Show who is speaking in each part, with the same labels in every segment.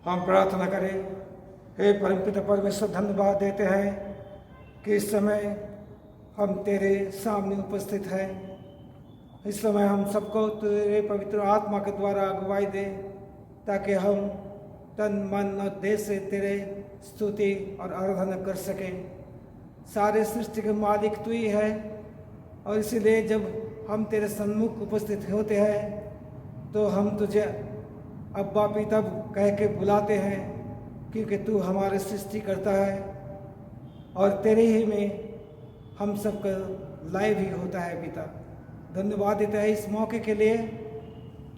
Speaker 1: हम प्रार्थना करें। हे परमपिता परमेश्वर, धन्यवाद देते हैं कि इस समय हम तेरे सामने उपस्थित हैं। इस समय हम सबको तेरे पवित्र आत्मा के द्वारा अगुवाई दे, ताकि हम तन मन और देह से तेरे स्तुति और आराधना कर सकें। सारे सृष्टि के मालिक तू ही है, और इसीलिए जब हम तेरे सम्मुख उपस्थित होते हैं तो हम तुझे अब्बा पिता कह के बुलाते हैं, क्योंकि तू हमारे सृष्टि करता है और तेरे ही में हम सबका लय भी होता है। पिता, धन्यवाद देता है इस मौके के लिए।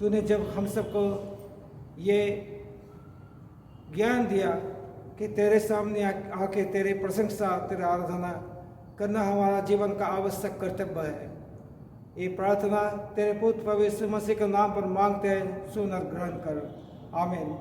Speaker 1: तूने जब हम सबको ये ज्ञान दिया कि तेरे सामने आके तेरे प्रशंसा, तेरे आराधना करना हमारा जीवन का आवश्यक कर्तव्य है। ये प्रार्थना तेरे पुत्र प्रभु यीशु मसीह के नाम पर मांगते हैं, सुन और ग्रहण कर। आमीन।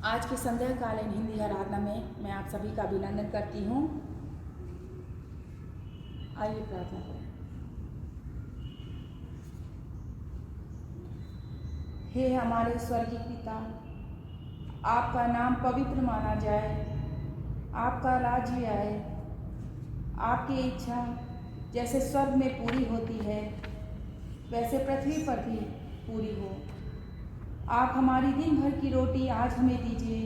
Speaker 2: आज की संध्याकालीन हिंदी आराधना में मैं आप सभी का अभिनंदन करती हूँ। आइए प्रार्थना करें। हे हमारे स्वर्गीय पिता, आपका नाम पवित्र माना जाए, आपका राज्य आए, आपकी इच्छा जैसे स्वर्ग में पूरी होती है वैसे पृथ्वी पर भी पूरी हो। आप हमारी दिन भर की रोटी आज हमें दीजिए।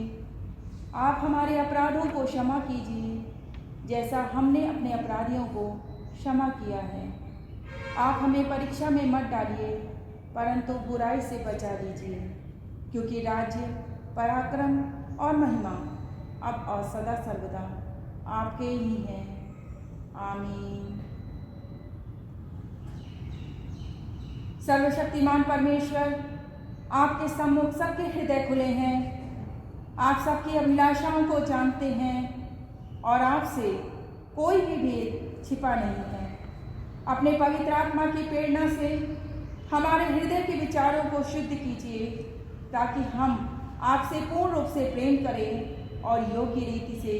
Speaker 2: आप हमारे अपराधों को क्षमा कीजिए जैसा हमने अपने अपराधियों को क्षमा किया है। आप हमें परीक्षा में मत डालिए, परंतु बुराई से बचा दीजिए, क्योंकि राज्य, पराक्रम और महिमा अब और सदा सर्वदा आपके ही हैं। आमीन। सर्वशक्तिमान परमेश्वर, आपके सम्मुख सबके हृदय खुले हैं। आप सबकी अभिलाषाओं को जानते हैं और आपसे कोई भी भेद छिपा नहीं है। अपने पवित्र आत्मा की प्रेरणा से हमारे हृदय के विचारों को शुद्ध कीजिए, ताकि हम आपसे पूर्ण रूप से प्रेम करें और योग्य रीति से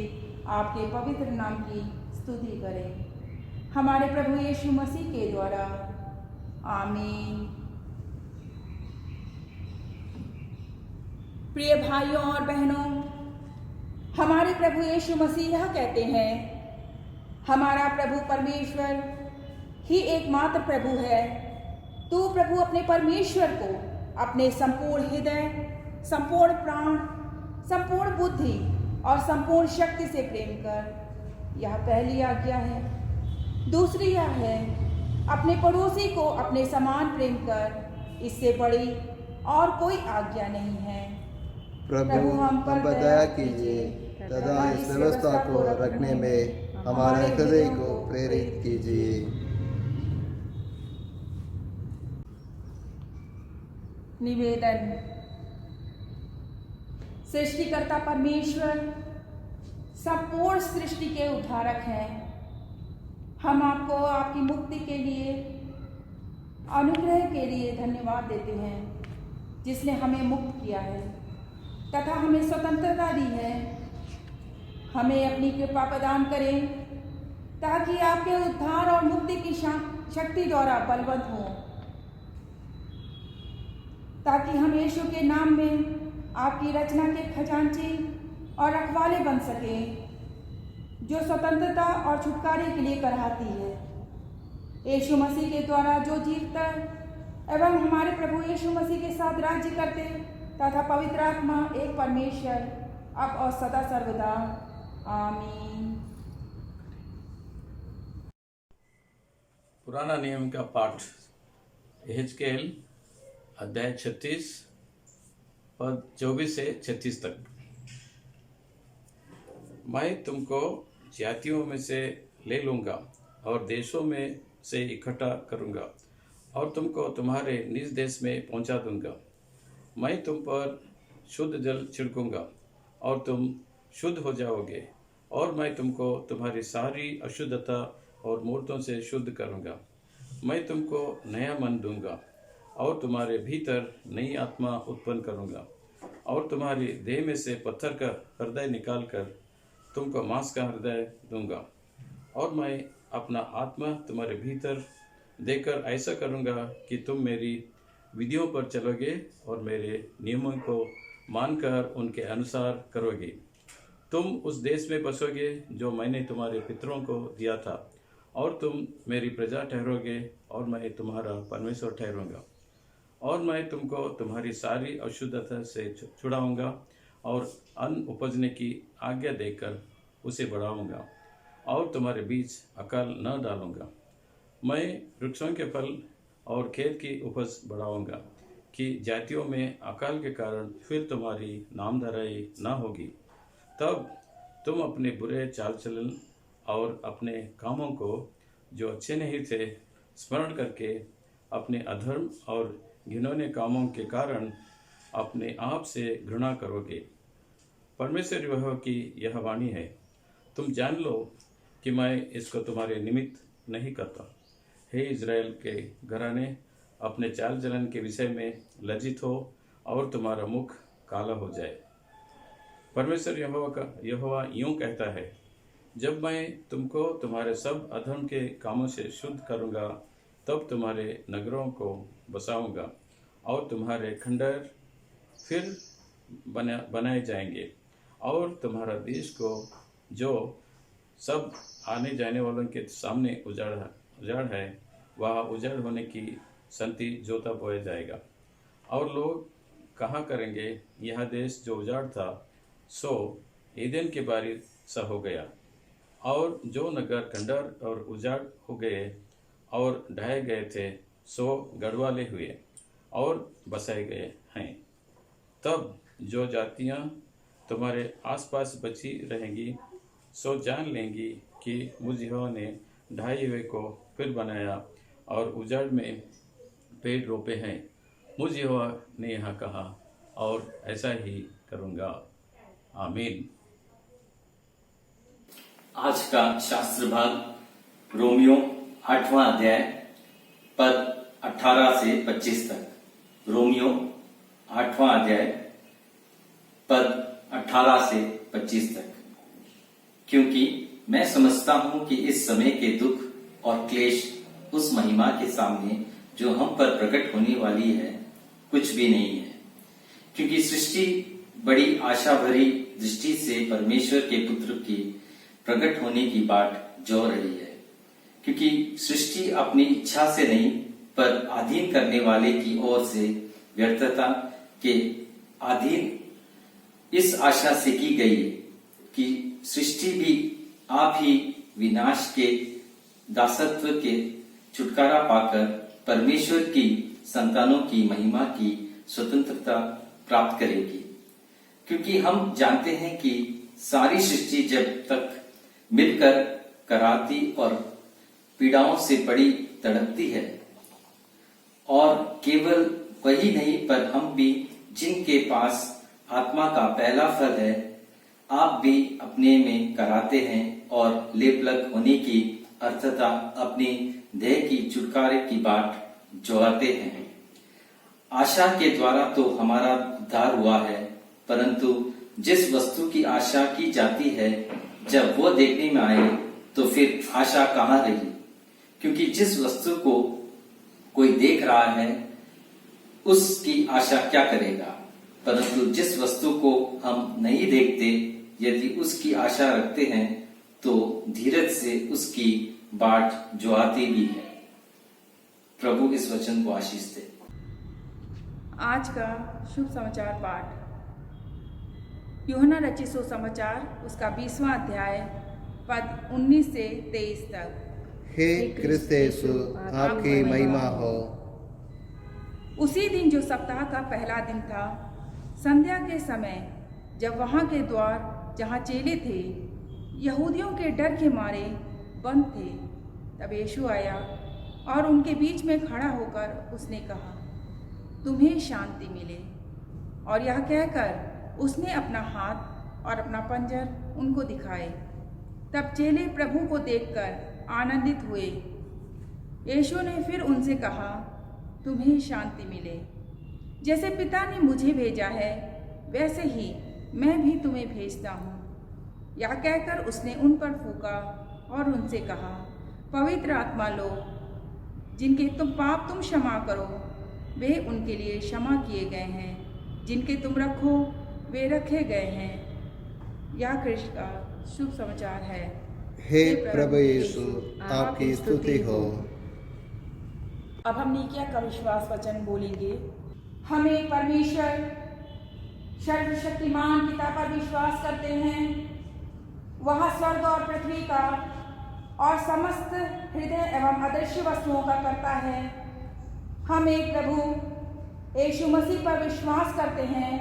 Speaker 2: आपके पवित्र नाम की स्तुति करें। हमारे प्रभु यीशु मसीह के द्वारा। आमीन। प्रिय भाइयों और बहनों, हमारे प्रभु यीशु मसीह यह कहते हैं, हमारा प्रभु परमेश्वर ही एकमात्र प्रभु है। तू प्रभु अपने परमेश्वर को अपने संपूर्ण हृदय, संपूर्ण प्राण, संपूर्ण बुद्धि और संपूर्ण शक्ति से प्रेम कर। यह पहली आज्ञा है। दूसरी यह है, अपने पड़ोसी को अपने समान प्रेम कर। इससे बड़ी और कोई आज्ञा नहीं है।
Speaker 3: प्रभु हम पर दया कीजिए तथा इस व्यवस्था को रखने में हमारे हृदय को प्रेरित कीजिए।
Speaker 2: निवेदन। सृष्टिकर्ता परमेश्वर संपूर्ण सृष्टि के उद्धारक हैं। हम आपको आपकी मुक्ति के लिए, अनुग्रह के लिए धन्यवाद देते हैं, जिसने हमें मुक्त किया है तथा हमें स्वतंत्रता दी है। हमें अपनी कृपा प्रदान करें ताकि आपके उद्धार और मुक्ति की शक्ति द्वारा बलवंत हों, ताकि हम यीशु के नाम में आपकी रचना के खजांची और रखवाले बन सकें, जो स्वतंत्रता और छुटकारे के लिए कराहती है। यीशु मसीह के द्वारा जो जीवता एवं हमारे प्रभु यीशु मसीह के साथ राज्य करते तथा पवित्र आत्मा एक परमेश्वर, अब और सदा सर्वदा। आमीन।
Speaker 4: पुराना नियम का पाठ यहेजकेल अध्याय 36 पद 24 से 36 तक। मैं तुमको जातियों में से ले लूँगा और देशों में से इकट्ठा करूँगा और तुमको तुम्हारे निज देश में पहुँचा दूँगा। मैं तुम पर शुद्ध जल छिड़कूँगा और तुम शुद्ध हो जाओगे, और मैं तुमको तुम्हारी सारी अशुद्धता और मूर्तों से शुद्ध करूँगा। मैं तुमको नया मन दूँगा और तुम्हारे भीतर नई आत्मा उत्पन्न करूँगा, और तुम्हारी देह में से पत्थर का हृदय निकालकर तुमको मांस का हृदय दूँगा। और मैं अपना आत्मा तुम्हारे भीतर देकर ऐसा करूँगा कि तुम मेरी विधियों पर चलोगे और मेरे नियमों को मानकर उनके अनुसार करोगे। तुम उस देश में बसोगे जो मैंने तुम्हारे पितरों को दिया था, और तुम मेरी प्रजा ठहरोगे और मैं तुम्हारा परमेश्वर ठहरूंगा। और मैं तुमको तुम्हारी सारी अशुद्धता से छुड़ाऊंगा और अन्न उपजने की आज्ञा देकर उसे बढ़ाऊंगा, और तुम्हारे बीच अकाल न डालूंगा। मैं वृक्षों के फल और खेत की उपज बढ़ाऊंगा कि जातियों में अकाल के कारण फिर तुम्हारी नामधराई न होगी। तब तुम अपने बुरे चाल चलन और अपने कामों को जो अच्छे नहीं थे स्मरण करके अपने अधर्म और घिनौने कामों के कारण अपने आप से घृणा करोगे। परमेश्वर यहोवा की यह वाणी है, तुम जान लो कि मैं इसको तुम्हारे निमित्त नहीं करता। हे इज़राइल के घराने, अपने चाल चलन के विषय में लज्जित हो और तुम्हारा मुख काला हो जाए। परमेश्वर यहोवा यूं कहता है, जब मैं तुमको तुम्हारे सब अधर्म के कामों से शुद्ध करूँगा, तब तुम्हारे नगरों को बसाऊँगा और तुम्हारे खंडहर फिर बनाए जाएंगे, और तुम्हारा देश को जो सब आने जाने वालों के सामने उजाड़ है, वह उजाड़ होने की संति जोता बोया जाएगा। और लोग कहा करेंगे, यह देश जो उजाड़ था सो ईदेन के बारी सा हो गया, और जो नगर खंडहर और उजाड़ हो गए और ढाए गए थे सो गढ़वाले हुए और बसाए गए हैं। तब जो जातियां तुम्हारे आसपास बची रहेंगी सो जान लेंगी कि मुझ यहोवा ने ढाए हुए को फिर बनाया और उजाड़ में पेड़ रोपे हैं। मुझ यहोवा ने यहाँ कहा, और ऐसा ही करूँगा। आमीन।
Speaker 5: आज का शास्त्र भाग रोमियो 8वां अध्याय पद 18 से 25 तक। रोमियो 8वां अध्याय पद 18 से 25 तक। क्योंकि मैं समझता हूं कि इस समय के दुख और क्लेश उस महिमा के सामने जो हम पर प्रकट होने वाली है कुछ भी नहीं है। क्योंकि सृष्टि बड़ी आशा भरी दृष्टि से परमेश्वर के पुत्र की प्रकट होने की बाट जो रही है। क्योंकि सृष्टि अपनी इच्छा से नहीं पर अधीन करने वाले की ओर से व्यर्थता के अधीन इस आशा से की गई कि सृष्टि भी आप ही विनाश के दासत्व के छुटकारा पाकर परमेश्वर की संतानों की महिमा की स्वतंत्रता प्राप्त करेगी। क्योंकि हम जानते हैं कि सारी सृष्टि जब तक मिलकर कराती और पीड़ाओं से बड़ी तड़पती है, और केवल वही नहीं पर हम भी जिनके पास आत्मा का पहला फल है, आप भी अपने में कराते हैं और लेपलग होने की अर्थता अपनी देह की छुटकारे की बाट जोहते हैं। आशा के द्वारा तो हमारा उद्धार हुआ है, परंतु जिस वस्तु की आशा की जाती है जब वो देखने में आए तो फिर आशा कहाँ रही। क्योंकि जिस वस्तु को कोई देख रहा है उसकी आशा क्या करेगा, परंतु जिस वस्तु को हम नहीं देखते यदि उसकी आशा रखते हैं तो धीरज से उसकी बाट जोहाती भी है। प्रभु इस वचन को आशीष दे।
Speaker 2: आज का शुभ समाचार पाठ यूहन्ना रचित सुसमाचार उसका 20वां अध्याय पद 19 से 23 तक।
Speaker 3: हे क्रिस्त यीशु, आपकी महिमा हो।
Speaker 2: उसी दिन जो सप्ताह का पहला दिन था, संध्या के समय जब वहां के द्वार जहां चेले थे यहूदियों के डर के मारे बंद थे, तब यीशु आया और उनके बीच में खड़ा होकर उसने कहा, तुम्हें शांति मिले। और यह कहकर उसने अपना हाथ और अपना पंजर उनको दिखाए। तब चेले प्रभु को देखकर आनंदित हुए। यीशु ने फिर उनसे कहा, तुम्हें शांति मिले। जैसे पिता ने मुझे भेजा है वैसे ही मैं भी तुम्हें भेजता हूँ। यह कहकर उसने उन पर फूंका और उनसे कहा, पवित्र आत्मा लो। जिनके पाप तुम क्षमा करो वे उनके लिए क्षमा किए गए हैं, जिनके तुम रखो वे रखे गए हैं। यह कृष्ण का शुभ समाचार है।
Speaker 3: हे प्रभु यीशु, आपकी स्तुति हो।
Speaker 2: अब हम नीकिया का विश्वास वचन बोलेंगे। हमें परमेश्वर सर्वशक्तिमान पिता पर विश्वास करते हैं। वह स्वर्ग और पृथ्वी का और समस्त हृदय एवं अदृश्य वस्तुओं का करता है। हम एक प्रभु यीशु मसीह पर विश्वास करते हैं।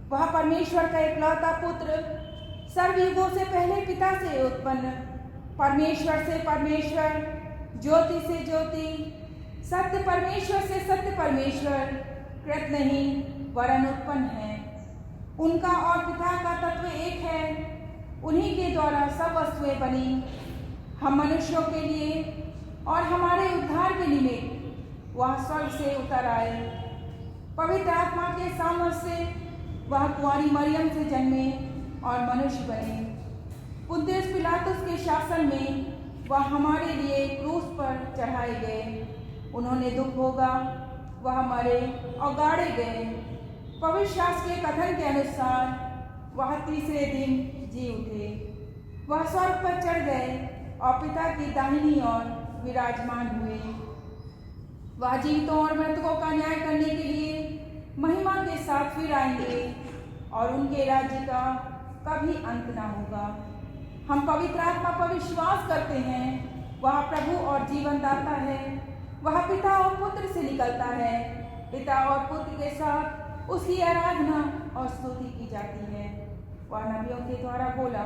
Speaker 2: वह परमेश्वर का इकलौता पुत्र, सर्वयुगों से पहले पिता से उत्पन्न, परमेश्वर से परमेश्वर, ज्योति से ज्योति, सत्य परमेश्वर से सत्य परमेश्वर, कृत नहीं वरन उत्पन्न है। उनका और पिता का तत्व एक है। उन्हीं के द्वारा सब वस्तुएं बनी। हम मनुष्यों के लिए और हमारे उद्धार के लिए वह स्वर्ग से उतर आए। पवित्र आत्मा के सामर्थ्य से वह कुंवारी मरियम से जन्मे और मनुष्य बने। पुन्तियुस पिलातुस के शासन में वह हमारे लिए क्रूस पर चढ़ाए गए। उन्होंने दुख भोगा, वह मरे और गाड़े गए। पवित्र शास्त्र के कथन के अनुसार वह तीसरे दिन जी उठे। वह स्वर्ग पर चढ़ गए और पिता की दाहिनी ओर विराजमान हुए। वह जीवितों और मृतकों का न्याय करने के लिए महिमा के साथ फिर आएंगे और उनके राज्य का कभी अंत ना होगा। हम पवित्र आत्मा पर विश्वास करते हैं। वह प्रभु और जीवन दाता है। वह पिता और पुत्र से निकलता है। पिता और पुत्र के साथ उसकी आराधना और स्तुति की जाती है। वह नबियों के द्वारा बोला,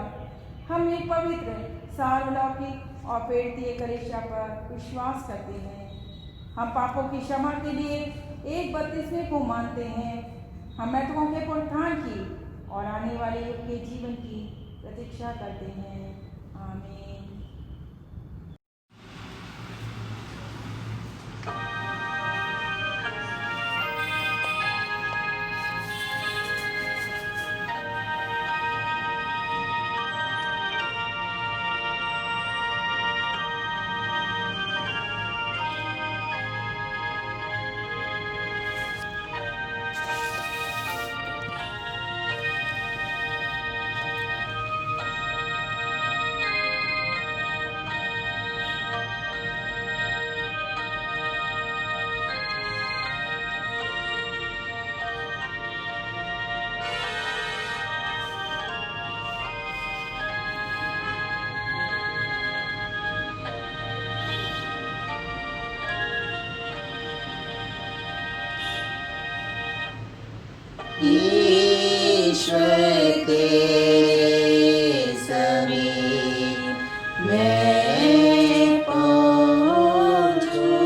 Speaker 2: हम एक पवित्र सार्वलौकिक और प्रेरित कलीसिया पर विश्वास करते हैं। हम पापों की क्षमा के लिए एक बपतिस्मे को मानते हैं। हम मृतकों के पुनरुत्थान की और आने वाले युग के जीवन की प्रतीक्षा करते हैं। आमीन।
Speaker 6: ईश्वर तेरे समीप मैं पहुँचूं।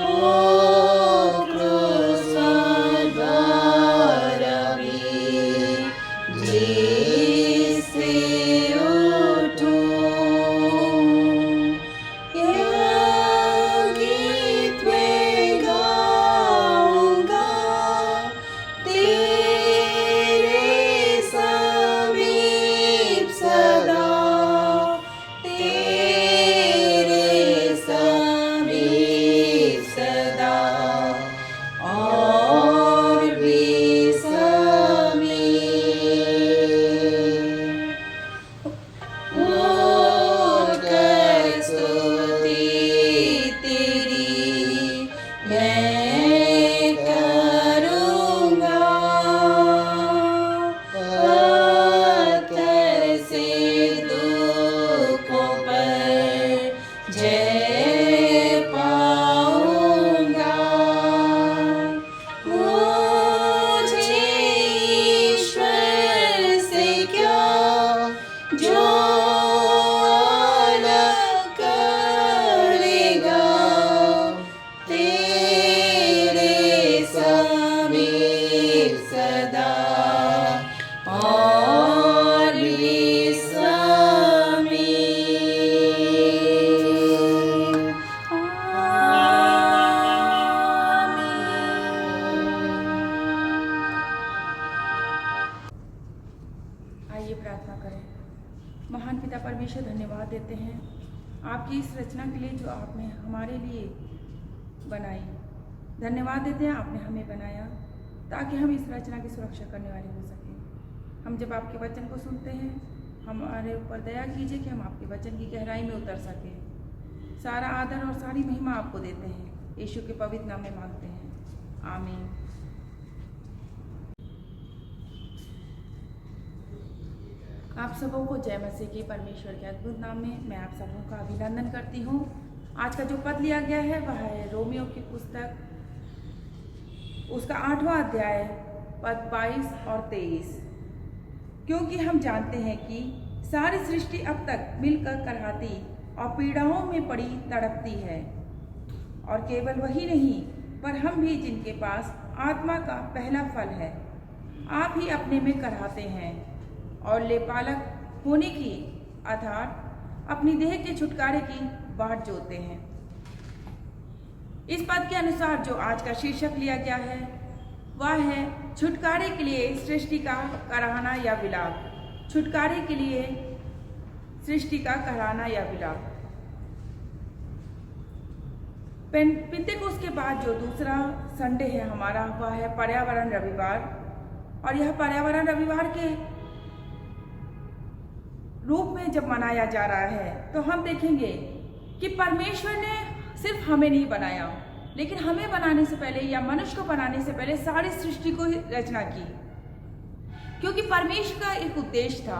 Speaker 6: ओ क्रूस द्वार भी जिससे उठूं। यह गीत मैं गाऊंगा तेरे समीप सदा, तेरे समीप सदा और भी समीप। उठकर स्तुति तेरी मैं करूँगा। पत्थर से दुखों पर जय पाऊँगा। मुझे ईश्वर से क्या जो अलग करेगा, तेरे समीप सदा और भी समीप।
Speaker 2: आइए प्रार्थना करें। महान पिता परमेश्वर, धन्यवाद देते हैं आपकी इस रचना के लिए जो आपने हमारे लिए बनाई। धन्यवाद देते हैं आपने हमें बनाया ताकि हम इस रचना की सुरक्षा करने वाले हो सकें। हम जब आपके वचन को सुनते हैं, हमारे ऊपर दया कीजिए कि हम आपके वचन की गहराई में उतर सकें। सारा आदर और सारी महिमा आपको देते हैं। यीशु के पवित्र नाम में मांगते हैं, आमीन। आप सबों को जय मसीह के परमेश्वर के अद्भुत नाम में मैं आप सबों का अभिनंदन करती हूँ। आज का जो पद लिया गया है वह है रोमियो की पुस्तक, उसका 8वां अध्याय, पद 22 और 23। क्योंकि हम जानते हैं कि सारी सृष्टि अब तक मिलकर कराहती और पीड़ाओं में पड़ी तड़पती है, और केवल वही नहीं पर हम भी जिनके पास आत्मा का पहला फल है, आप ही अपने में कराहते हैं और लेपालक होने की अर्थात अपनी देह के छुटकारे की बाट जोते हैं। इस पद के अनुसार जो आज का शीर्षक लिया गया है वह है छुटकारे के लिए सृष्टि का कराहना या विलाप। छुटकारे के लिए सृष्टि का कराहना या विलाप। पिंतेकोस्त के बाद जो दूसरा संडे है हमारा, वह है पर्यावरण रविवार। और यह पर्यावरण रविवार के रूप में जब मनाया जा रहा है तो हम देखेंगे कि परमेश्वर ने सिर्फ हमें नहीं बनाया, लेकिन हमें बनाने से पहले या मनुष्य को बनाने से पहले सारी सृष्टि को रचना की, क्योंकि परमेश्वर का एक उद्देश्य था।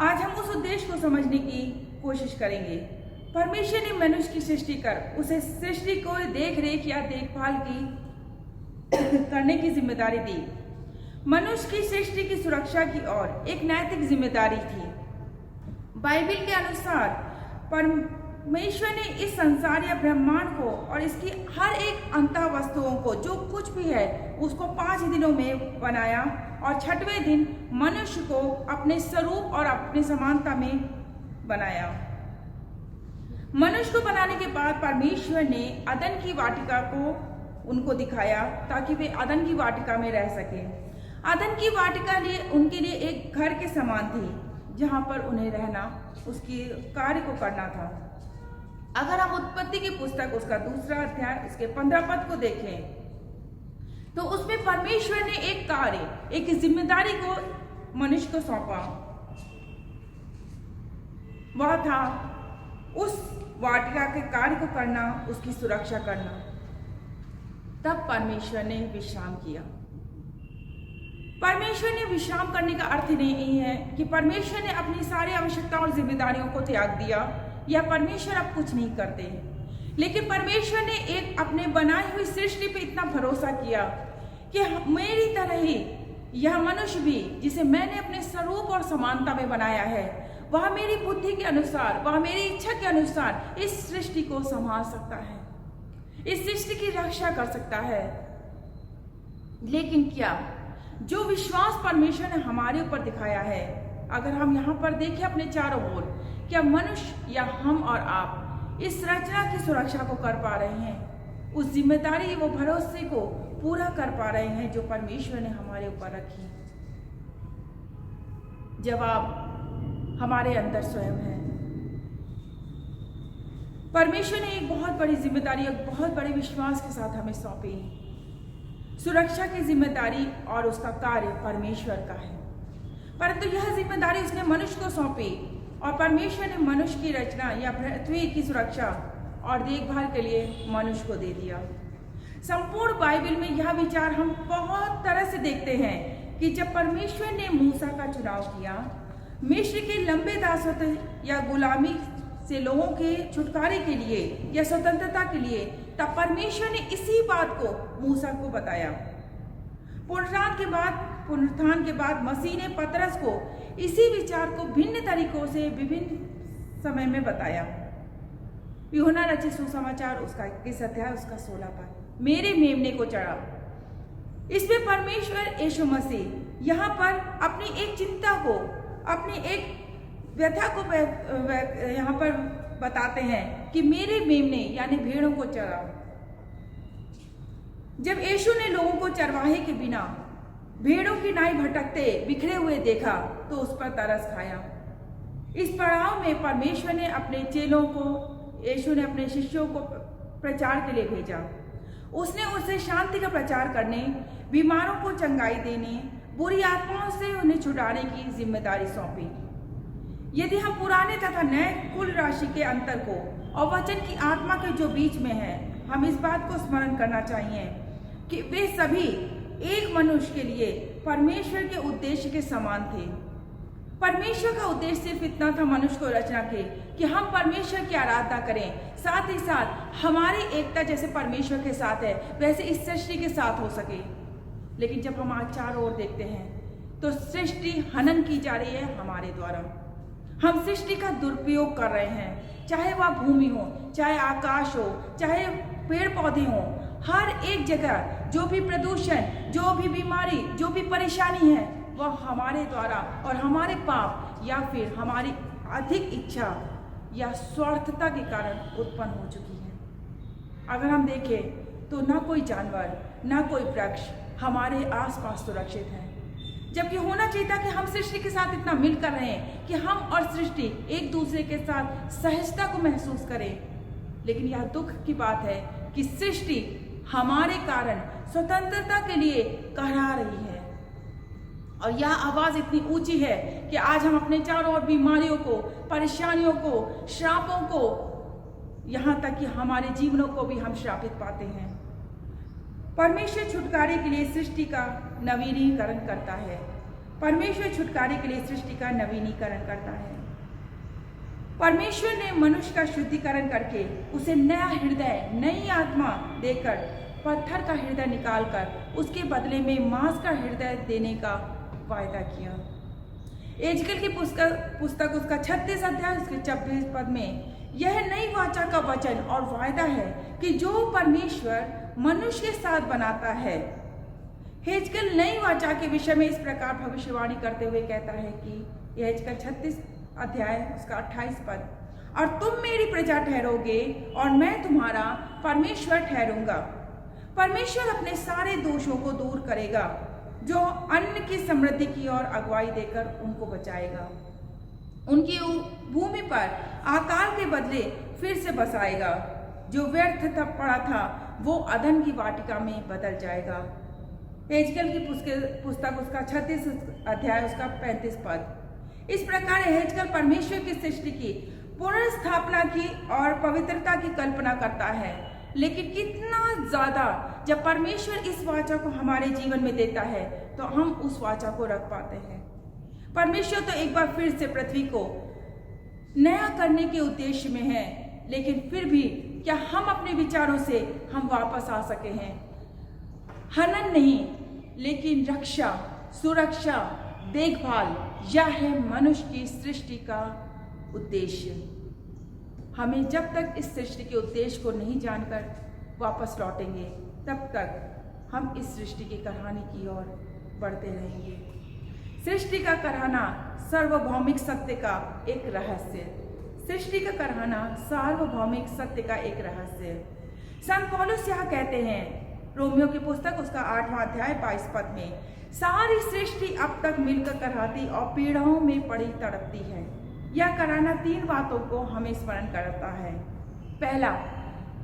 Speaker 2: आज हम उस उद्देश्य को समझने की कोशिश करेंगे। परमेश्वर ने मनुष्य की सृष्टि कर उसे सृष्टि को देख रेख या देखभाल की करने की जिम्मेदारी दी। मनुष्य की सृष्टि की सुरक्षा की ओर एक नैतिक जिम्मेदारी थी। बाइबल के अनुसार परमेश्वर ने इस संसार या ब्रह्मांड को और इसकी हर एक अंतः वस्तुओं को, जो कुछ भी है, उसको 5 दिनों में बनाया और 6वें दिन मनुष्य को अपने स्वरूप और अपने समानता में बनाया। मनुष्य को बनाने के बाद परमेश्वर ने अदन की वाटिका को उनको दिखाया ताकि वे अदन की वाटिका में रह सके। अदन की वाटिका उनके लिए एक घर के समान थी जहां पर उन्हें रहना, उसकी कार्य को करना था। अगर हम उत्पत्ति की पुस्तक उसका 2 अध्याय उसके 15 पद को देखें तो उसमें परमेश्वर ने एक कार्य, एक जिम्मेदारी को मनुष्य को सौंपा। वह था उस वाटिका के कार्य को करना, उसकी सुरक्षा करना। तब परमेश्वर ने विश्राम किया। परमेश्वर ने विश्राम करने का अर्थ नहीं है कि परमेश्वर ने अपनी सारी आवश्यकताओं और जिम्मेदारियों को त्याग दिया या परमेश्वर अब कुछ नहीं करते, लेकिन परमेश्वर ने एक अपने बनाई हुई सृष्टि पे इतना भरोसा किया कि मेरी तरह ही यह मनुष्य भी, जिसे मैंने अपने स्वरूप और समानता में बनाया है, वह मेरी बुद्धि के अनुसार, वह मेरी इच्छा के अनुसार इस सृष्टि को संभाल सकता है, इस सृष्टि की रक्षा कर सकता है। लेकिन क्या जो विश्वास परमेश्वर ने हमारे ऊपर दिखाया है, अगर हम यहाँ पर देखें अपने चारों ओर, क्या मनुष्य या हम और आप इस रचना की सुरक्षा को कर पा रहे हैं? उस जिम्मेदारी वो भरोसे को पूरा कर पा रहे हैं जो परमेश्वर ने हमारे ऊपर रखी? जवाब हमारे अंदर स्वयं है। परमेश्वर ने एक बहुत बड़ी जिम्मेदारी, एक बहुत बड़े विश्वास के साथ हमें सौंपी। सुरक्षा की जिम्मेदारी और उसका कार्य परमेश्वर का है, परंतु यह जिम्मेदारी उसने मनुष्य को सौंपी और परमेश्वर ने मनुष्य की रचना या पृथ्वी की सुरक्षा और देखभाल के लिए मनुष्य को दे दिया। संपूर्ण बाइबल में यह विचार हम बहुत तरह से देखते हैं कि जब परमेश्वर ने मूसा का चुनाव किया मिस्र के लंबे दासत्व या गुलामी से लोगों के छुटकारे के लिए या स्वतंत्रता के लिए, तब परमेश्वर ने इसी बात को मूसा को बताया। पुनरुत्थान के बाद मसीह ने पतरस को इसी विचार को भिन्न तरीकों से विभिन्न समय में बताया। यूहन्ना रचित सुसमाचार उसका 21 अध्याय उसका 16 पद, मेरे मेमने को चढ़ा। इसमें परमेश्वर यीशु मसीह यहाँ पर अपनी एक चिंता को, अपनी एक व्यथा को यहाँ पर बताते हैं कि मेरे मेमने यानी भेड़ों को चरा। जब यीशु ने लोगों को चरवाहे के बिना भेड़ों की नाई भटकते बिखरे हुए देखा तो उस पर तरस खाया। इस पड़ाव में परमेश्वर ने अपने चेलों को, यीशु ने अपने शिष्यों को प्रचार के लिए भेजा। उसने उसे शांति का प्रचार करने, बीमारों को चंगाई देने, बुरी आत्माओं से उन्हें छुड़ाने की जिम्मेदारी सौंपी। यदि हम पुराने तथा नए कुल राशि के अंतर को और वचन की आत्मा के जो बीच में है, हम इस बात को स्मरण करना चाहिए कि वे सभी एक मनुष्य के लिए परमेश्वर के उद्देश्य के समान थे। परमेश्वर का उद्देश्य सिर्फ इतना था मनुष्य को रचना के कि हम परमेश्वर की आराधना करें, साथ ही साथ हमारी एकता जैसे परमेश्वर के साथ है वैसे इस सृष्टि के साथ हो सके। लेकिन जब हम आज चारों ओर देखते हैं तो सृष्टि हनन की जा रही है हमारे द्वारा। हम सृष्टि का दुरुपयोग कर रहे हैं, चाहे वह भूमि हो, चाहे आकाश हो, चाहे पेड़ पौधे हो, हर एक जगह जो भी प्रदूषण, जो भी बीमारी, जो भी परेशानी है वह हमारे द्वारा और हमारे पाप या फिर हमारी अधिक इच्छा या स्वार्थता के कारण उत्पन्न हो चुकी है। अगर हम देखें तो ना कोई जानवर, ना कोई वृक्ष हमारे आसपास सुरक्षित है, जबकि होना चाहिए था कि हम सृष्टि के साथ इतना मिलकर रहें कि हम और सृष्टि एक दूसरे के साथ सहजता को महसूस करें। लेकिन यह दुख की बात है कि सृष्टि हमारे कारण स्वतंत्रता के लिए कहरा रही है और यह आवाज इतनी ऊंची है कि आज हम अपने चारों ओर बीमारियों को, परेशानियों को, श्रापों को, यहाँ तक कि हमारे जीवनों को भी हम श्रापित पाते हैं। परमेश्वर छुटकारे के लिए सृष्टि का नवीनीकरण करता है। परमेश्वर छुटकारे के लिए सृष्टि का नवीनीकरण करता है। परमेश्वर ने मनुष्य का शुद्धिकरण करके उसे नया हृदय, नई आत्मा देकर पत्थर का हृदय निकालकर उसके बदले में मांस का हृदय देने का वायदा किया। एजकेल की पुस्तक उसका 36 अध्याय उसके 26 पद में यह नई वाचा का वचन और वायदा है कि जो परमेश्वर मनुष्य के साथ बनाता है। हेजकेल नई वाचा के विषय में इस प्रकार भविष्यवाणी करते हुए कहता है कि हेजकेल 36 अध्याय उसका 28 पद, और तुम मेरी प्रजा ठहरोगे और मैं तुम्हारा परमेश्वर ठहरूंगा। परमेश्वर अपने सारे दोषों को दूर करेगा, जो अन्न की समृद्धि की ओर अगुवाई देकर उनको बचाएगा। उनकी भूमि पर आकाल के बदले फिर से बसाएगा। जो व्यर्थ पड़ा था वो अदन की वाटिका में बदल जाएगा। हेजकेल की पुस्तक उसका 36 अध्याय उसका 35 पद। इस प्रकार हेजकेल परमेश्वर की सृष्टि की पुनर्स्थापना की और पवित्रता की कल्पना करता है। लेकिन कितना ज्यादा जब परमेश्वर इस वाचा को हमारे जीवन में देता है तो हम उस वाचा को रख पाते हैं। परमेश्वर तो एक बार फिर से पृथ्वी को नया करने के उद्देश्य में है, लेकिन फिर भी क्या हम अपने विचारों से हम वापस आ सके हैं? हनन नहीं, लेकिन रक्षा, सुरक्षा, देखभाल, यह है मनुष्य की सृष्टि का उद्देश्य। हमें जब तक इस सृष्टि के उद्देश्य को नहीं जानकर वापस लौटेंगे, तब तक हम इस सृष्टि की कहानी की ओर बढ़ते रहेंगे। सृष्टि का कराना सार्वभौमिक सत्य का एक रहस्य, सृष्टि का कराना सार्वभौमिक सत्य का एक रहस्य। संत पौलुस यहाँ कहते हैं, रोमियो की पुस्तक उसका 8वां अध्याय 22 पद में, सारी सृष्टि अब तक मिलकर कराती और पीड़ाओं में पड़ी तड़पती है। यह कराना 3 बातों को हमें स्मरण कराता है। पहला,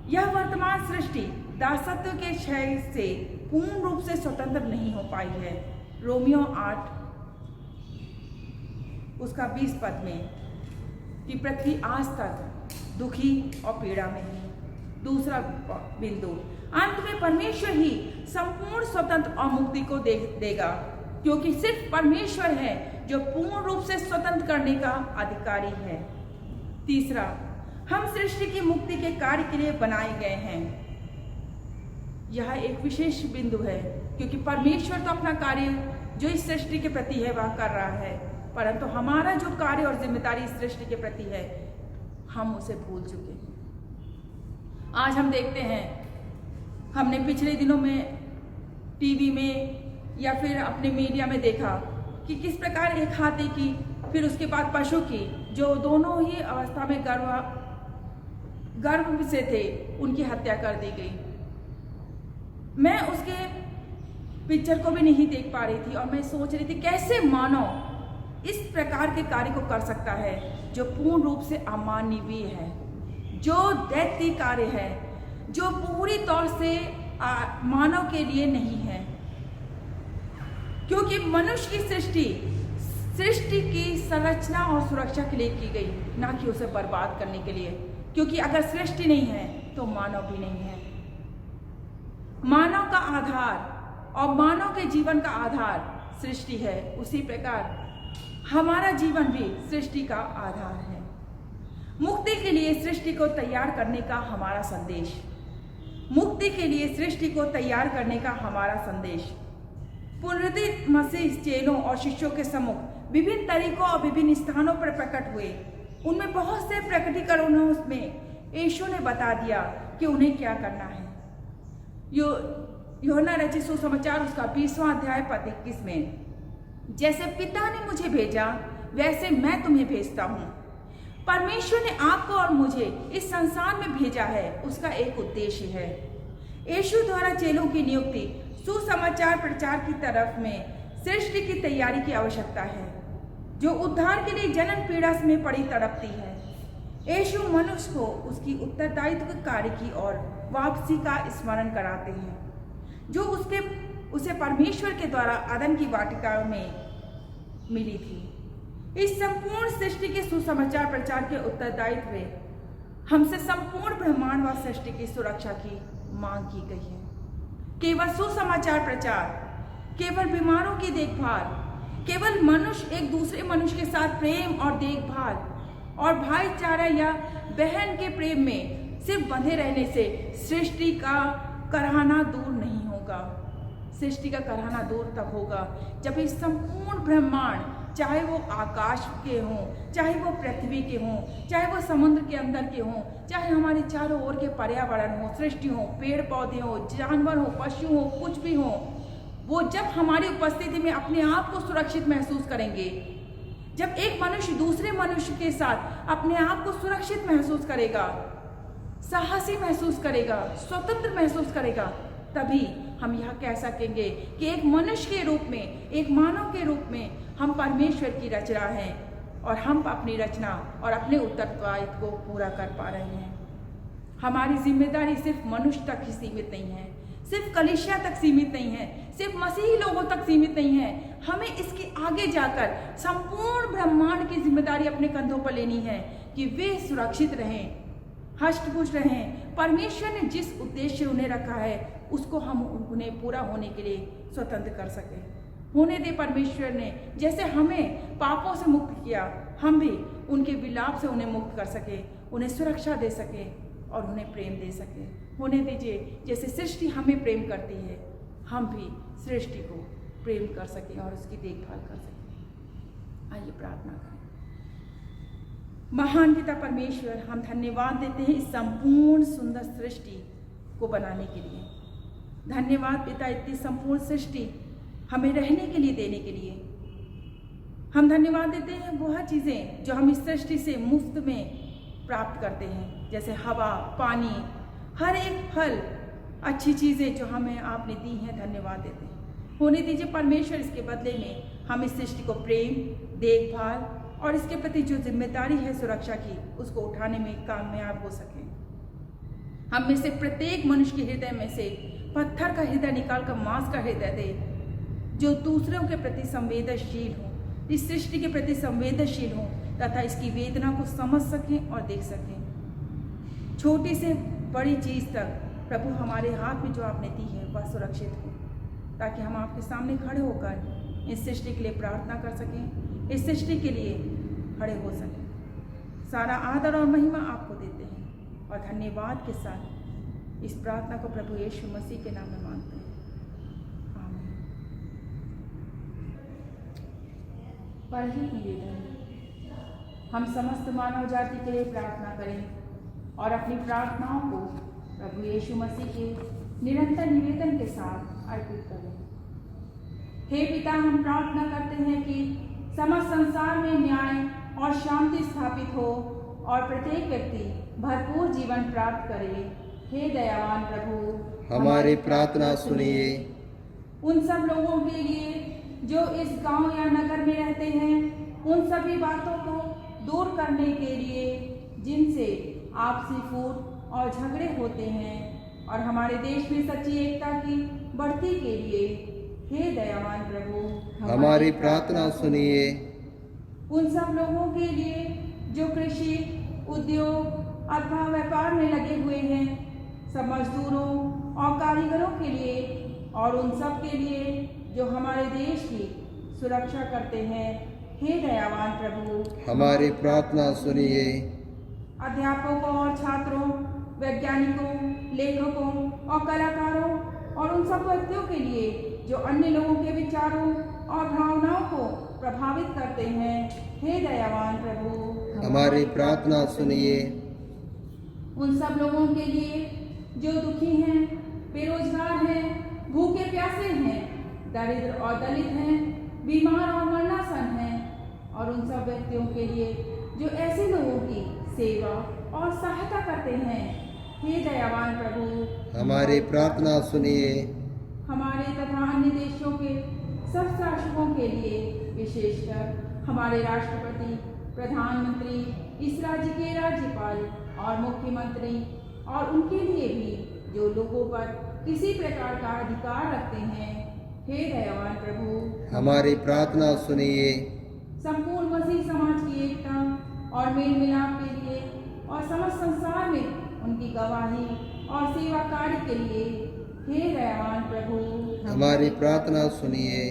Speaker 2: यह वर्तमान सृष्टि दासत्व के क्षय से पूर्ण रूप से स्वतंत्र नहीं हो पाई है। रोमियो 8 उसका 20 पद में कि पृथ्वी आज तक दुखी और पीड़ा में है। दूसरा बिंदु, अंत में परमेश्वर ही संपूर्ण स्वतंत्र और मुक्ति को देगा, क्योंकि सिर्फ परमेश्वर है जो पूर्ण रूप से स्वतंत्र करने का अधिकारी है। तीसरा, हम सृष्टि की मुक्ति के कार्य के लिए बनाए गए हैं। यह एक विशेष बिंदु है, क्योंकि परमेश्वर तो अपना कार्य जो इस सृष्टि के प्रति है वह कर रहा है, परंतु हमारा जो कार्य और जिम्मेदारी इस सृष्टि के प्रति है हम उसे भूल चुके हैं। आज हम देखते हैं, हमने पिछले दिनों में टीवी में या फिर अपने मीडिया में देखा कि किस प्रकार एक हाथी की, फिर उसके बाद पशु की, जो दोनों ही अवस्था में गर्भ से थे, उनकी हत्या कर दी गई। मैं उसके पिक्चर को भी नहीं देख पा रही थी और मैं सोच रही थी कैसे मानव इस प्रकार के कार्य को कर सकता है जो पूर्ण रूप से अमानवीय है, जो दैत्य कार्य है, जो पूरी तौर से मानव के लिए नहीं है। क्योंकि मनुष्य की सृष्टि की संरचना और सुरक्षा के लिए की गई, ना कि उसे बर्बाद करने के लिए। क्योंकि अगर सृष्टि नहीं है तो मानव भी नहीं है। मानव का आधार और मानव के जीवन का आधार सृष्टि है, उसी प्रकार हमारा जीवन भी सृष्टि का आधार है। मुक्ति के लिए सृष्टि को तैयार करने का हमारा संदेश, मुक्ति के लिए सृष्टि को तैयार करने का हमारा संदेश पुनरुत्थित मसीह चेलों और शिष्यों के सम्मुख विभिन्न तरीकों और विभिन्न स्थानों पर प्रकट हुए। उनमें बहुत से प्रकटीकरणों में यीशु ने बता दिया कि उन्हें क्या करना है। यूहन्ना रचित सुसमाचार उसका 20वां अध्याय पद 21 में, जैसे पिता ने मुझे भेजा वैसे मैं तुम्हें भेजता हूँ। परमेश्वर ने आपको और मुझे इस संसार में भेजा है, उसका एक उद्देश्य है। यीशु द्वारा चेलों की नियुक्ति सुसमाचार प्रचार की तरफ में सृष्टि की तैयारी की आवश्यकता है, जो उद्धार के लिए जन्म पीड़ा में पड़ी तड़पती है। यीशु मनुष्य को उसकी उत्तरदायित्व कार्य की ओर वापसी का स्मरण कराते हैं, जो उसे परमेश्वर के द्वारा अदन की वाटिका में मिली थी। इस संपूर्ण सृष्टि के सुसमाचार प्रचार के उत्तरदायित्व में हमसे संपूर्ण ब्रह्मांड व सृष्टि की सुरक्षा की मांग की गई है। केवल सुसमाचार प्रचार, केवल बीमारों की देखभाल, केवल मनुष्य एक दूसरे मनुष्य के साथ प्रेम और देखभाल और भाईचारा या बहन के प्रेम में सिर्फ बंधे रहने से सृष्टि का कराहना दूर नहीं होगा। सृष्टि का कराहना दूर तब होगा जब इस संपूर्ण ब्रह्मांड, चाहे वो आकाश के हों, चाहे वो पृथ्वी के हों, चाहे वो समुद्र के अंदर के हों, चाहे हमारे चारों ओर के पर्यावरण हो, सृष्टि हो, पेड़ पौधे हो, जानवर हो, पशु हो, कुछ भी हो, वो जब हमारी उपस्थिति में अपने आप को सुरक्षित महसूस करेंगे, जब एक मनुष्य दूसरे मनुष्य के साथ अपने आप को सुरक्षित महसूस करेगा, साहसी महसूस करेगा, स्वतंत्र महसूस करेगा, तभी हम यह कह सकेंगे कि एक मनुष्य के रूप में, एक मानव के रूप में हम परमेश्वर की रचना हैं और हम अपनी रचना और अपने उत्तरदायित्व को पूरा कर पा रहे हैं। हमारी जिम्मेदारी सिर्फ मनुष्य तक ही सीमित नहीं है, सिर्फ कलीसिया तक सीमित नहीं है, सिर्फ मसीही लोगों तक सीमित नहीं है। हमें इसके आगे जाकर संपूर्ण ब्रह्मांड की जिम्मेदारी अपने कंधों पर लेनी है कि वे सुरक्षित रहें, हष्टपुष्ट रहें। परमेश्वर ने जिस उद्देश्य उन्हें रखा है उसको हम उन्हें पूरा होने के लिए स्वतंत्र कर सकें। होने दे परमेश्वर ने जैसे हमें पापों से मुक्त किया, हम भी उनके विलाप से उन्हें मुक्त कर सके, उन्हें सुरक्षा दे सके और उन्हें प्रेम दे सके। होने दीजिए जैसे सृष्टि हमें प्रेम करती है, हम भी सृष्टि को प्रेम कर सकें और उसकी देखभाल कर सकें। आइए प्रार्थना करें। महान पिता परमेश्वर, हम धन्यवाद देते हैं इस संपूर्ण सुंदर सृष्टि को बनाने के लिए। धन्यवाद पिता, इतनी संपूर्ण सृष्टि हमें रहने के लिए देने के लिए। हम धन्यवाद देते हैं वह चीज़ें जो हम इस सृष्टि से मुफ्त में प्राप्त करते हैं, जैसे हवा, पानी, हर एक फल, अच्छी चीज़ें जो हमें आपने दी हैं, धन्यवाद देते हैं। होने दीजिए परमेश्वर, इसके बदले में हम इस सृष्टि को प्रेम, देखभाल और इसके प्रति जो जिम्मेदारी है सुरक्षा की, उसको उठाने में कामयाब हो सके। हम में से प्रत्येक मनुष्य के हृदय में से पत्थर का हृदय निकाल कर मांस का हृदय दे, जो दूसरों के प्रति संवेदनशील हो, इस सृष्टि के प्रति संवेदनशील हो तथा इसकी वेदना को समझ सकें और देख सकें। छोटी से बड़ी चीज़ तक प्रभु हमारे हाथ में जो आपने दी है वह सुरक्षित हो, ताकि हम आपके सामने खड़े होकर इस सृष्टि के लिए प्रार्थना कर सकें, इस सृष्टि के लिए खड़े हो सकें। सारा आदर और महिमा आपको देते हैं और धन्यवाद के साथ इस प्रार्थना को प्रभु यीशु मसीह के नाम में मांगते हैं, आमीन। परहित निवेदन, हम समस्त मानव जाति के लिए प्रार्थना करें और अपनी प्रार्थनाओं को प्रभु यीशु मसीह के निरंतर निवेदन के साथ अर्पित करें। हे पिता, हम प्रार्थना करते हैं कि समस्त संसार में न्याय और शांति स्थापित हो और प्रत्येक व्यक्ति भरपूर जीवन प्राप्त करे। हे दयावान प्रभु,
Speaker 3: हमारी प्रार्थना सुनिए।
Speaker 2: उन सब लोगों के लिए जो इस गांव या नगर में रहते हैं, उन सभी बातों को दूर करने के लिए जिनसे आपसी फूट और झगड़े होते हैं, और हमारे देश में सच्ची एकता की बढ़ती के लिए हे दयावान प्रभु,
Speaker 3: हमारी प्रार्थना सुनिए।
Speaker 2: उन सब लोगों के लिए जो कृषि, उद्योग अथवा व्यापार में लगे हुए हैं, सब मजदूरों और कारीगरों के लिए और उन सब के लिए जो हमारे देश की सुरक्षा करते हैं, हे दयावान प्रभु,
Speaker 3: हमारी प्रार्थना सुनिए।
Speaker 2: अध्यापकों और छात्रों, वैज्ञानिकों, लेखकों और कलाकारों और उन सब व्यक्तियों के लिए जो अन्य लोगों के विचारों और भावनाओं को प्रभावित करते हैं, हे दयावान प्रभु,
Speaker 3: हमारी प्रार्थना सुनिए।
Speaker 2: उन सब लोगों के लिए जो दुखी हैं, बेरोजगार हैं, भूखे प्यासे हैं, दरिद्र और दलित हैं, बीमार और मरणासन हैं, और उन सब व्यक्तियों के लिए जो ऐसे लोगों की सेवा और सहायता करते हैं, हे दयावान प्रभु,
Speaker 3: हमारी प्रार्थना सुनिए।
Speaker 2: हमारे तथा अन्य देशों के सब शासकों के लिए, विशेषकर हमारे राष्ट्रपति, प्रधानमंत्री, इस राज्य के राज्यपाल और मुख्यमंत्री और उनके लिए भी जो लोगों पर किसी प्रकार का अधिकार रखते हैं, हे दयावान प्रभु,
Speaker 3: हमारी प्रार्थना सुनिए।
Speaker 2: संपूर्ण मसीह समाज की एकता और मेल मिलाप के लिए और समस्त संसार में उनकी गवाही और सेवा कार्य के लिए, हे दयावान प्रभु,
Speaker 3: हमारी प्रार्थना सुनिए।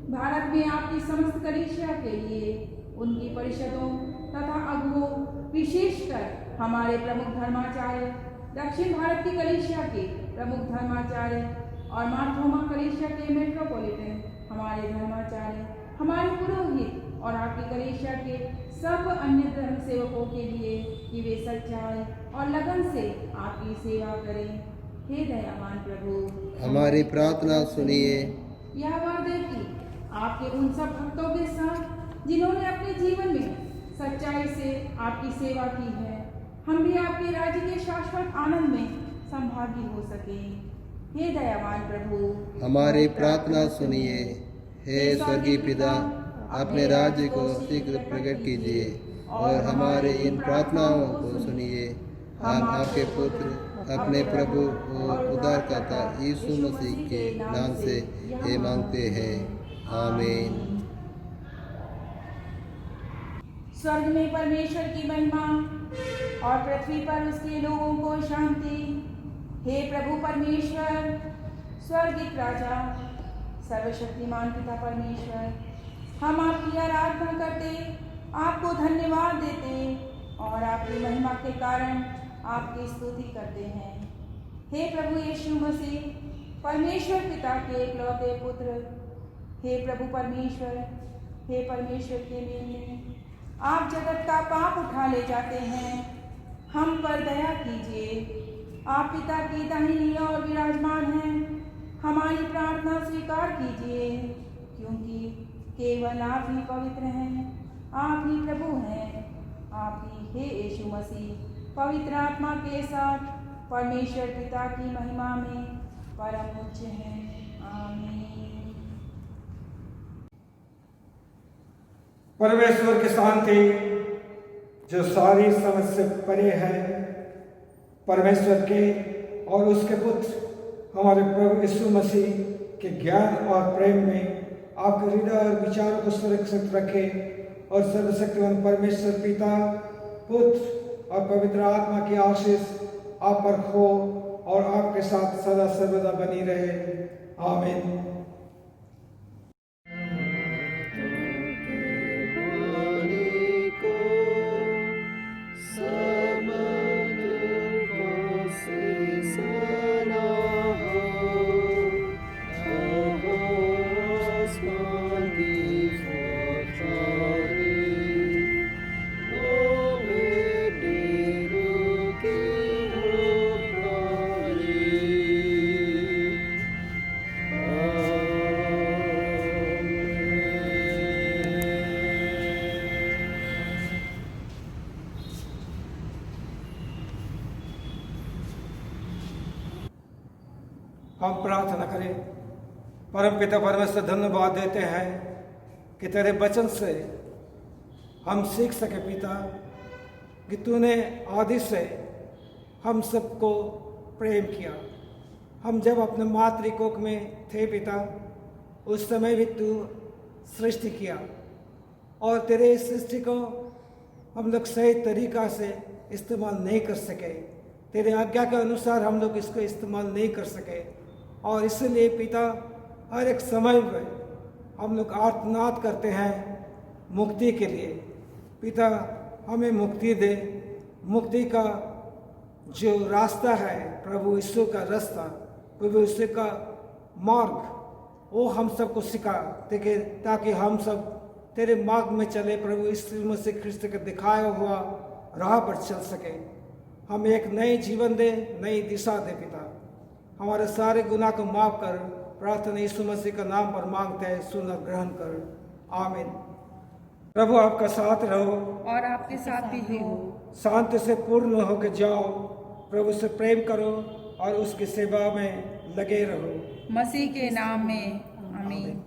Speaker 2: भारत में आपकी समस्त कलीसिया के लिए, उनकी परिषदों तथा अगुओं, विशेषकर हमारे प्रमुख धर्माचार्य, दक्षिण भारत की कलीसिया के प्रमुख धर्माचार्य और मार्थोमा कलीसिया के मेट्रोपॉलिटन हमारे धर्माचार्य, हमारे पुरोहित और आपकी कलीसिया के सब अन्य धर्म सेवकों के लिए कि वे सच्चाई और लगन से आपकी सेवा करें, हे दयावान प्रभु,
Speaker 3: हमारी प्रार्थना सुनिए।
Speaker 2: यह वादे कि आपके उन सब भक्तों के साथ जिन्होंने अपने जीवन में सच्चाई से आपकी सेवा की है, हम भी आपके राज्य के शाश्वत आनंद में संभागी हो सकें, हे दयावान प्रभु,
Speaker 3: हमारी प्रार्थना सुनिए। हे स्वर्गीय पिता, अपने राज्य को शीघ्र प्रकट कीजिए और हमारे इन प्रार्थनाओं को सुनिए। हम आपके पुत्र, अपने प्रभु और उद्धारकर्ता यीशु मसीह के नाम से ये मांगते हैं, आमीन।
Speaker 2: स्वर्ग में परमेश्वर की महिमा और पृथ्वी पर उसके लोगों को शांति। हे प्रभु परमेश्वर, स्वर्गीय राजा, सर्वशक्तिमान पिता परमेश्वर, हम आपकी आराधना करते, आपको धन्यवाद देते और आपकी महिमा के कारण आपकी स्तुति करते हैं। हे प्रभु यीशु मसीह, परमेश्वर पिता के एकलौते पुत्र, हे प्रभु परमेश्वर, हे परमेश्वर के मेमने, आप जगत का पाप उठा ले जाते हैं, हम पर दया कीजिए। आप पिता की दाहिनी ओर विराजमान हैं, हमारी प्रार्थना स्वीकार कीजिए, क्योंकि केवल आप ही पवित्र हैं, आप ही प्रभु हैं, आप ही हे यीशु मसीह पवित्र आत्मा के साथ परमेश्वर पिता की महिमा में परम उच्च हैं। आमीन।
Speaker 1: परमेश्वर की शांति जो सारी समझ से परे है, परमेश्वर के और उसके पुत्र हमारे प्रभु यीशु मसीह के ज्ञान और प्रेम में आपके हृदय और विचारों को सुरक्षित रखे और सर्वशक्तिमान परमेश्वर पिता, पुत्र और पवित्र आत्मा की आशीष आप पर हो और आपके साथ सदा सर्वदा बनी रहे। आमीन। हम प्रार्थना करें। परम पिता परमेश्वर, धन्यवाद देते हैं कि तेरे वचन से हम सीख सके पिता, कि तूने आदि से हम सबको प्रेम किया। हम जब अपने मातृकोख में थे पिता, उस समय भी तू सृष्टि किया और तेरे इस सृष्टि को हम लोग सही तरीका से इस्तेमाल नहीं कर सके। तेरे आज्ञा के अनुसार हम लोग इसको इस्तेमाल नहीं कर सके और इसलिए पिता हर एक समय में हम लोग आर्तनाद करते हैं मुक्ति के लिए। पिता हमें मुक्ति दे। मुक्ति का जो रास्ता है, प्रभु यीशु का रास्ता, प्रभु यीशु का मार्ग, वो हम सबको सिखा ताकि हम सब तेरे मार्ग में चले, प्रभु यीशु मसीह ख्रिस्त के दिखाया हुआ राह पर चल सके। हमें एक नई जीवन दे, नई दिशा दे पिता। हमारे सारे गुनाह को माफ कर, प्रार्थना यीशु मसीह का नाम पर मांगते हैं, सुन ग्रहण कर। आमीन। प्रभु आपका साथ रहो
Speaker 2: और आपके साथ भी हो।
Speaker 1: शांति से पूर्ण होकर जाओ, प्रभु से प्रेम करो और उसकी सेवा में लगे रहो।
Speaker 2: मसीह के नाम में आमीन।